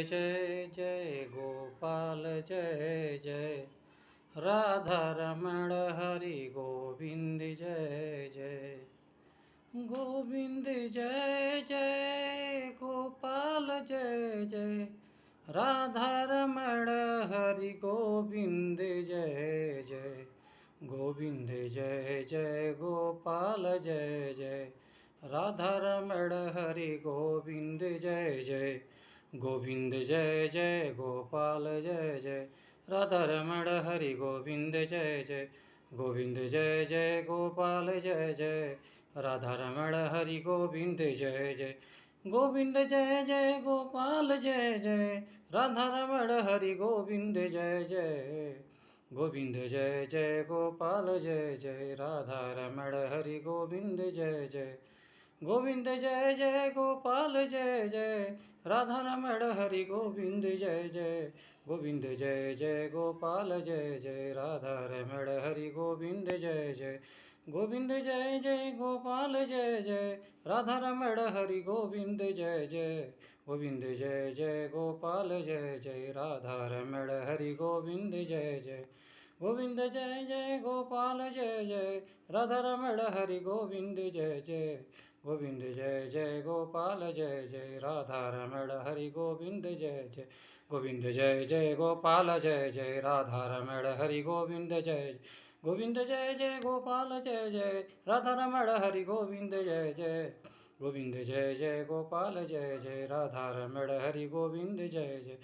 Jai Jai Gopal Jai Jai Radha Raman Hari Govind Jai Jai Govind Jai Jai Gopal Jai Jai Radha Raman Hari Govind Jai Jai Govind Jai Jai Gopal Jai Jai Radha Raman Hari Govind Jai Jai Govind Jai Jai Gopal Jai Jai Radha Raman Hari Govind Jai Jai Govind Jai Jai Gopal Jai Jai Radha Raman Hari Govind Jai Jai Govind Jai Jai Gopal Jai Jai Radha Raman Hari Govind Jai Jai Govind Jai Jai Gopal Jai Jai Radha Raman Hari Govind Jai Jai Govind Jai Jai Gopal Jai Jai Radha Raman Hari Govind Jai Jai Govind Jai Jai Gopal Jai Jai Radha Raman Hari Govind Jai Jai Govind Jai Jai Gopal Jai Jai Radha Raman Hari Govind Jai Jai Govind Jai Jai Gopal Jai Jai Radha Raman Hari Govind Jai Jai Govind Jai Jai Gopal Jai Jai Radha Raman Hari Govind Jai Jai Govind Jai Jai Gopal Jai Jai Radha Raman Hari Govind Jai Jai Govind Jai Jai Gopal Jai Jai Radha Raman Hari Govind Jai Govind Jai Jai Gopal Jai Jai Radha Raman Hari Govind Jai Jai Govind Jai Jai Gopal Jai Jai Radha Raman Hari Govind Jai Jai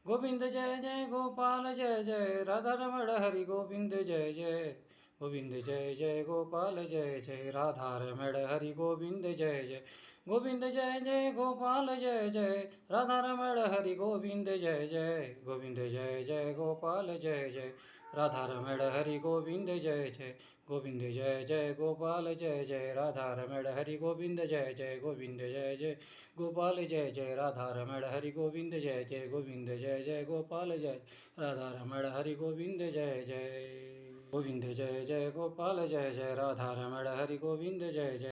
Govind Jai Jai Gopal Jai Jai Radha Raman Hari Govind Jai Jai Govind Jai Jai Gopal Jai Jai Radha Raman Hari Govind Jai Jai Govind Jai Jai Gopal Jai Jai Radha Raman Hari Govind Jai Jai Govind Jai Jai Gopal Jai Jai Radha Raman Hari Govind Jai Jai Govind Jai Jai Gopal Jai Jai Radha Raman Hari Govind Jai Jai Govind Jai Jai Gopal Jai Jai Radha Raman Hari Govind Jai Jai Govind Jai Jai Gopal Jai Radha Raman Hari Govind Jai Jai Govind Jai Jai Gopal Jai Jai Radha Raman Hari Govind Jai Jai